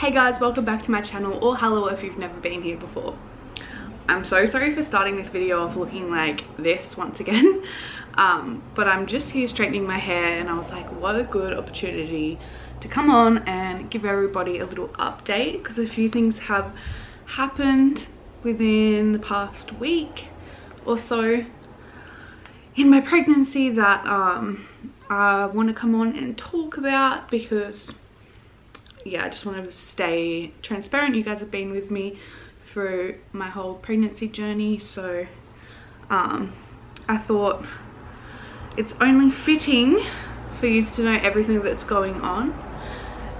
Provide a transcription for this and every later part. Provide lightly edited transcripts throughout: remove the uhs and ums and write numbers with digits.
Hey guys, welcome back to my channel, or hello if you've never been here before. I'm so sorry for starting this video off looking like this once again, but I'm just here straightening my hair and I was like, what a good opportunity to come on and give everybody a little update, because a few things have happened within the past week or so in my pregnancy that I want to come on and talk about, because yeah, I just want to stay transparent. You guys have been with me through my whole pregnancy journey, so I thought it's only fitting for you to know everything that's going on.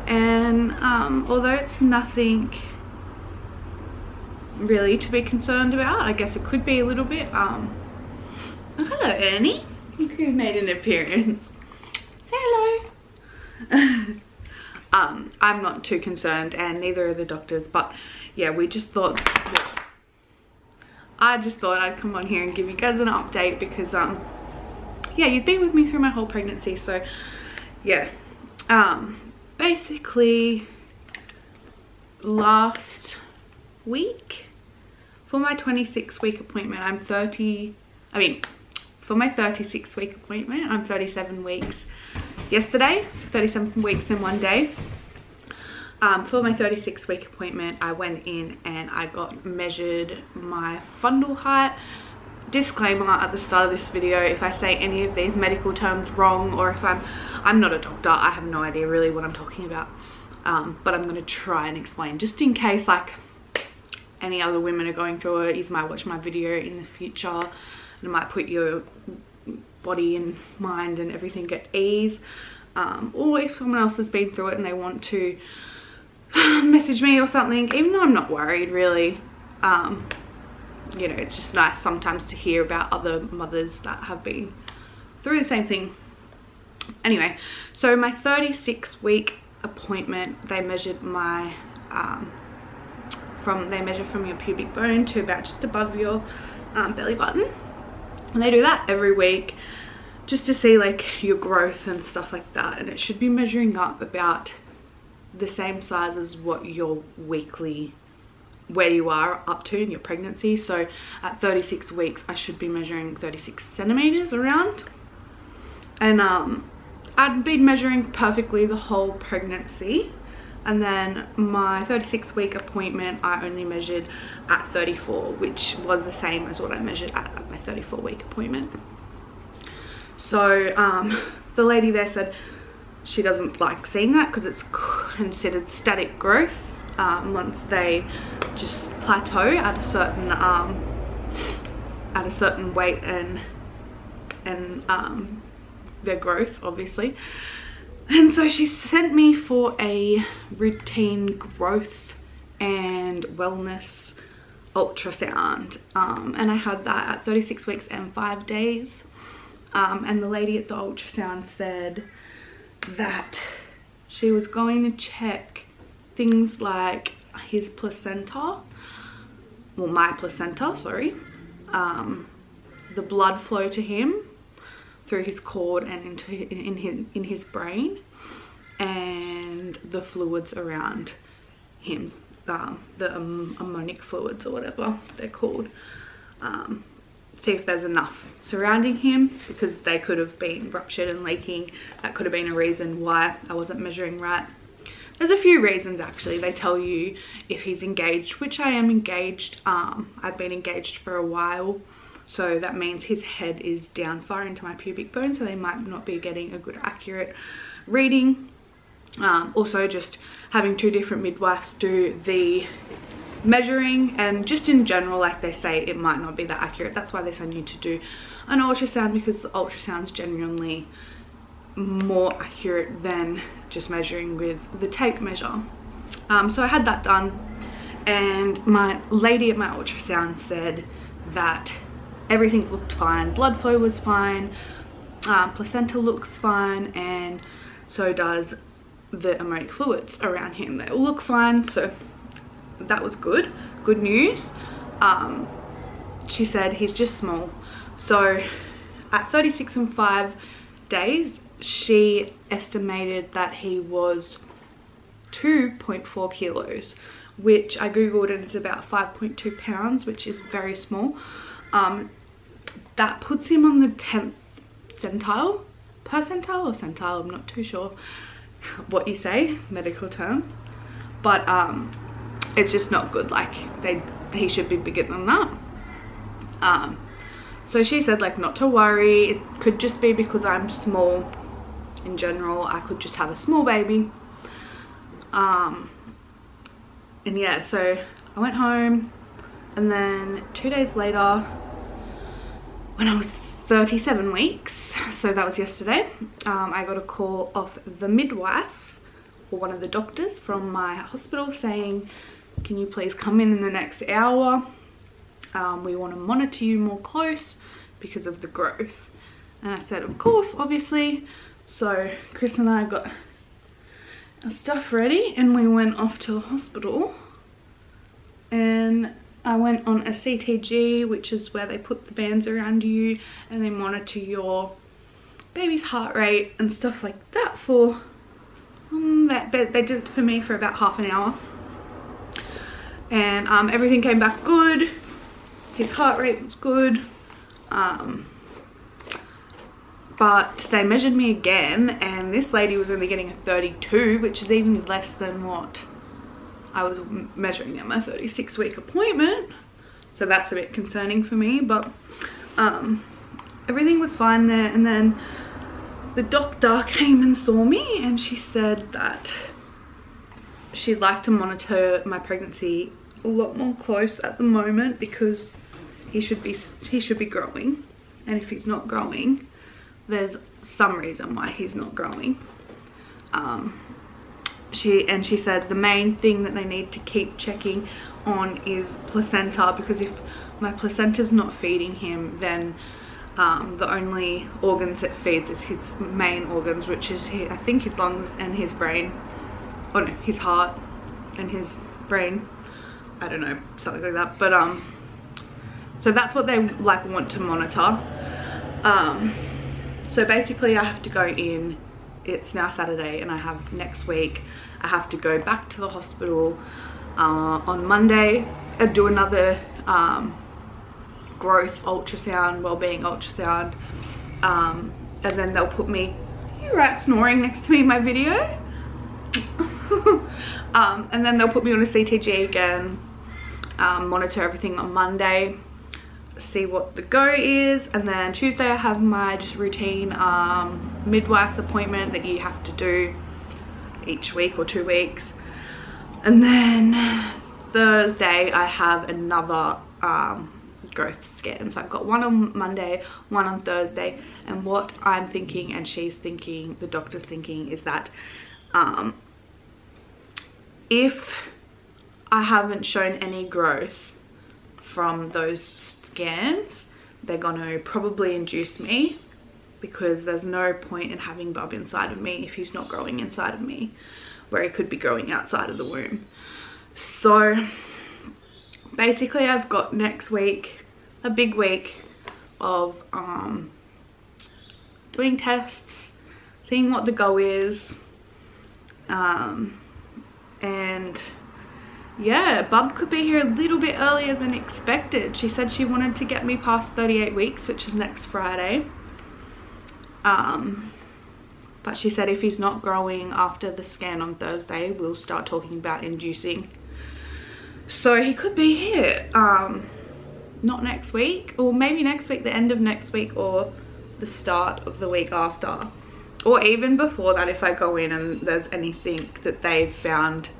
And although it's nothing really to be concerned about, I guess it could be a little bit. Oh, hello Ernie, you made an appearance. Say hello. I'm not too concerned, and neither are the doctors, but yeah, we just thought, I just thought I'd come on here and give you guys an update, because yeah, you've been with me through my whole pregnancy. So yeah, basically last week for my 26-week appointment, for my 36-week appointment, I'm 37 weeks yesterday, so 37 weeks in one day. For my 36-week appointment, I went in and I got measured my fundal height. Disclaimer at the start of this video, if I say any of these medical terms wrong, or if I'm not a doctor, I have no idea really what I'm talking about, but I'm going to try and explain, just in case like any other women are going through it. You might watch my video in the future and it might put your body and mind and everything at ease, or if someone else has been through it and they want to message me or something, even though I'm not worried really. You know, it's just nice sometimes to hear about other mothers that have been through the same thing. Anyway, so my 36-week appointment, they measured my they measure from your pubic bone to about just above your belly button, and they do that every week just to see like your growth and stuff like that, and it should be measuring up about the same size as what your weekly, where you are up to in your pregnancy. So at 36 weeks I should be measuring 36 centimeters around, and I'd been measuring perfectly the whole pregnancy. And then my 36-week appointment, I only measured at 34, which was the same as what I measured at my 34-week appointment. So the lady there said she doesn't like seeing that because it's considered static growth once they just plateau at a certain weight and their growth, obviously. And so she sent me for a routine growth and wellness ultrasound, and I had that at 36 weeks and 5 days. And the lady at the ultrasound said that she was going to check things like his placenta, well, my placenta, sorry, the blood flow to him through his cord and in his brain, and the fluids around him, the ammonic fluids or whatever they're called. See if there's enough surrounding him, because they could have been ruptured and leaking. That could have been a reason why I wasn't measuring right. There's a few reasons actually. They tell you if he's engaged, which I am engaged. I've been engaged for a while, so that means his head is down far into my pubic bone, so they might not be getting a good accurate reading. Also just having two different midwives do the measuring, and just in general, like they say, it might not be that accurate. That's why they send you to do an ultrasound, because the ultrasound's genuinely more accurate than just measuring with the tape measure. So I had that done, and my lady at my ultrasound said that everything looked fine. Blood flow was fine, placenta looks fine, and so does the ammonic fluids around him. They all look fine, so that was good news. She said he's just small. So at 36 and 5 days, she estimated that he was 2.4 kilos, which I googled, and it's about 5.2 pounds, which is very small. That puts him on the 10th percentile or centile, I'm not too sure what you say, medical term, but it's just not good. Like he should be bigger than that. So she said like not to worry, it could just be because I'm small in general, I could just have a small baby. And yeah, so I went home, and then 2 days later, when I was 37 weeks, so that was yesterday, I got a call off the midwife or one of the doctors from my hospital saying, can you please come in the next hour? We want to monitor you more close because of the growth. And I said, of course, obviously. So Chris and I got our stuff ready and we went off to the hospital, and I went on a ctg, which is where they put the bands around you and they monitor your baby's heart rate and stuff like that for they did it for me for about half an hour, and everything came back good. His heart rate was good, but they measured me again, and this lady was only getting a 32, which is even less than what I was measuring at my 36-week appointment. So that's a bit concerning for me, but everything was fine there. And then the doctor came and saw me, and she said that she'd like to monitor my pregnancy a lot more close at the moment because he should be growing, and if he's not growing, there's some reason why he's not growing. She said the main thing that they need to keep checking on is placenta, because if my placenta's not feeding him, then the only organs it feeds is his main organs, which is I think his lungs and his brain. Oh no, his heart and his brain. I don't know, something like that. But so that's what they like want to monitor. So basically I have to go in, it's now Saturday, and I have next week, I have to go back to the hospital on Monday and do another growth ultrasound, wellbeing ultrasound, and then they'll put me, you're right snoring next to me in my video, and then they'll put me on a ctg again, monitor everything on Monday, see what the go is, and then Tuesday I have my just routine midwife's appointment that you have to do each week or 2 weeks, and then Thursday I have another growth scan. So I've got one on Monday, one on Thursday, and what I'm thinking and she's thinking, the doctor's thinking, is that if I haven't shown any growth from those scans, they're gonna probably induce me, because there's no point in having Bub inside of me if he's not growing inside of me, where he could be growing outside of the womb. So basically I've got next week a big week of doing tests, seeing what the go is, and yeah, Bub could be here a little bit earlier than expected. She said she wanted to get me past 38 weeks, which is next Friday. But she said if he's not growing after the scan on Thursday, we'll start talking about inducing. So he could be here, not next week, or maybe next week, the end of next week, or the start of the week after, or even before that if I go in and there's anything that they've found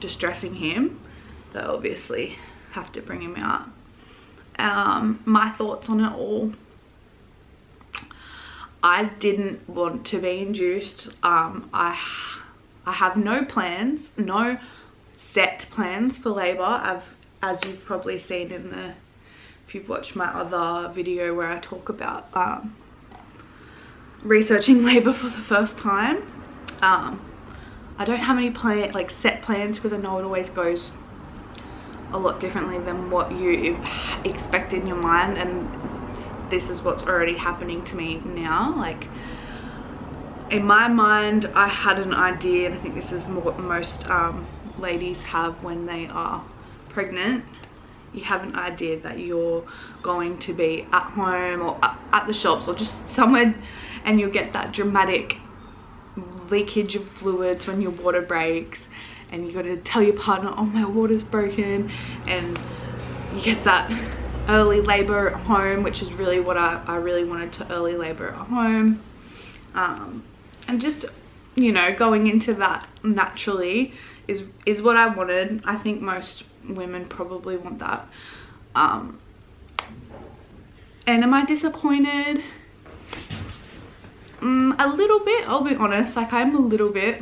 distressing him. They'll obviously have to bring him out. My thoughts on it all: I didn't want to be induced. I have no plans, no set plans for labor. As you've probably seen in the, if you've watched my other video where I talk about researching labor for the first time. I don't have any set plans, because I know it always goes a lot differently than what you expect in your mind, and this is what's already happening to me now. Like, in my mind, I had an idea, and I think this is what most ladies have when they are pregnant. You have an idea that you're going to be at home or at the shops or just somewhere, and you'll get that dramatic leakage of fluids when your water breaks, and you got to tell your partner, oh, my water's broken, and you get that early labor at home, which is really what I really wanted, to early labor at home. And just, you know, going into that naturally is what I wanted. I think most women probably want that. And am I disappointed? A little bit, I'll be honest. Like, I'm a little bit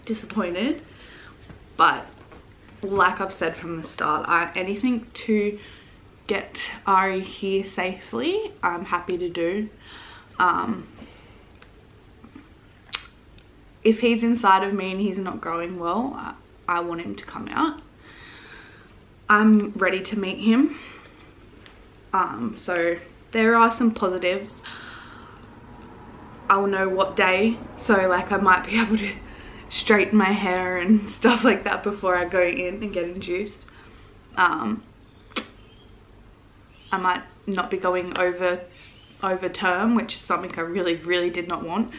disappointed, but like I've said from the start, anything to get Ari here safely, I'm happy to do. If he's inside of me and he's not growing well, I want him to come out. I'm ready to meet him. So there are some positives. I'll know what day, so like I might be able to straighten my hair and stuff like that before I go in and get induced. I might not be going over term, which is something I really did not want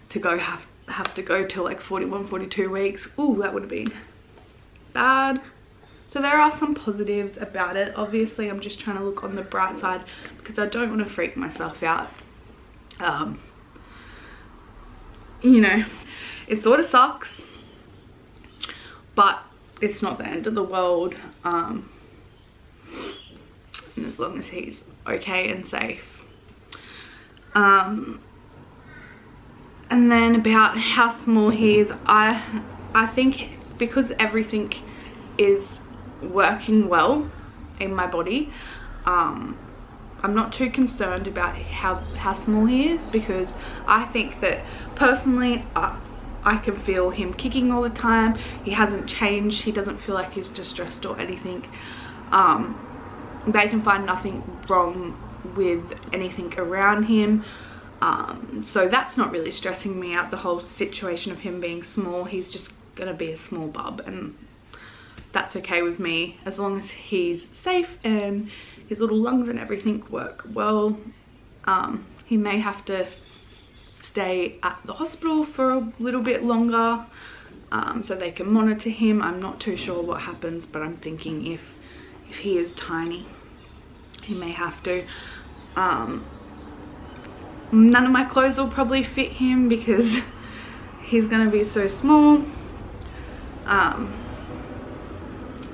to go have to go till like 41, 42 weeks. Ooh, that would have been bad. So there are some positives about it. Obviously, I'm just trying to look on the bright side because I don't want to freak myself out. You know, it sort of sucks, but it's not the end of the world. And as long as he's okay and safe. And then about how small he is, I think because everything is working well in my body, I'm not too concerned about how small he is, because I think that personally I can feel him kicking all the time. He hasn't changed. He doesn't feel like he's distressed or anything. They can find nothing wrong with anything around him. So that's not really stressing me out, the whole situation of him being small. He's just gonna be a small bub, and that's okay with me as long as he's safe and his little lungs and everything work well. He may have to stay at the hospital for a little bit longer, so they can monitor him. I'm not too sure what happens, but I'm thinking if he is tiny, he may have to. None of my clothes will probably fit him because he's gonna be so small.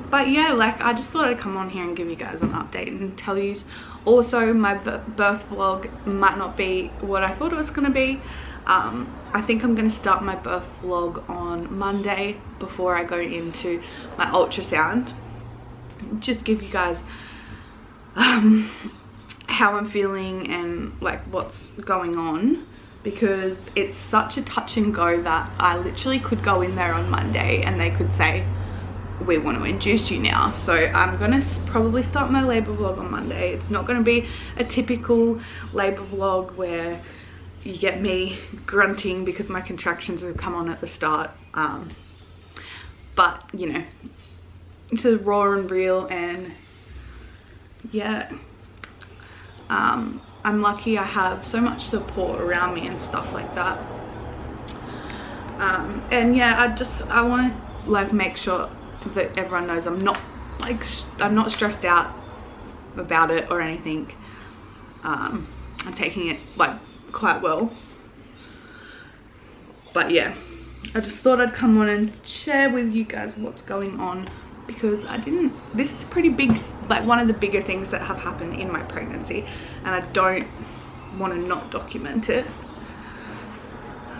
But yeah, like, I just thought I'd come on here and give you guys an update and tell you. Also, my birth vlog might not be what I thought it was gonna be. I think I'm gonna start my birth vlog on Monday before I go into my ultrasound. Just give you guys how I'm feeling and like what's going on, because it's such a touch and go that I literally could go in there on Monday and they could say, we want to induce you now. So I'm gonna probably start my labor vlog on Monday. It's not going to be a typical labor vlog where you get me grunting because my contractions have come on at the start, but you know, it's a raw and real. And yeah, I'm lucky I have so much support around me and stuff like that. And yeah, I want to like make sure that everyone knows I'm not stressed out about it or anything. I'm taking it like quite well. But yeah, I just thought I'd come on and share with you guys what's going on, because this is pretty big, like one of the bigger things that have happened in my pregnancy, and I don't want to not document it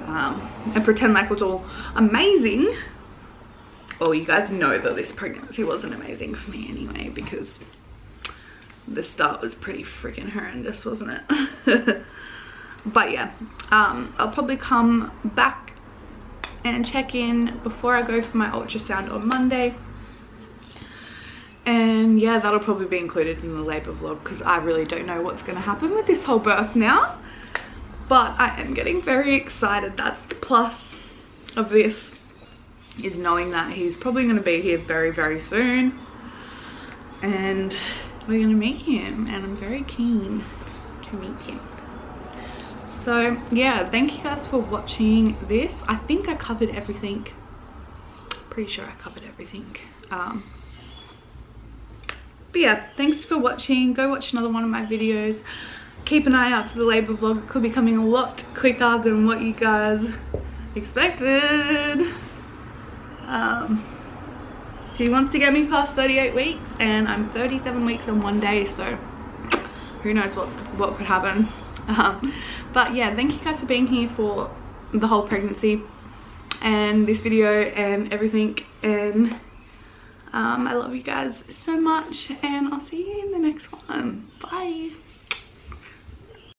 and pretend like it was all amazing. Well, you guys know that this pregnancy wasn't amazing for me anyway, because the start was pretty freaking horrendous, wasn't it? But yeah, I'll probably come back and check in before I go for my ultrasound on Monday. And yeah, that'll probably be included in the labor vlog, because I really don't know what's going to happen with this whole birth now. but I am getting very excited. That's the plus of this, is knowing that he's probably going to be here very, very soon, and we're going to meet him, and I'm very keen to meet him. So yeah, thank you guys for watching this. I think I covered everything. Pretty sure I covered everything. But yeah, thanks for watching. Go watch another one of my videos. Keep an eye out for the labour vlog. It could be coming a lot quicker than what you guys expected. She wants to get me past 38 weeks, and I'm 37 weeks and 1 day, so who knows what could happen. But yeah, thank you guys for being here for the whole pregnancy and this video and everything, and I love you guys so much, and I'll see you in the next one. Bye.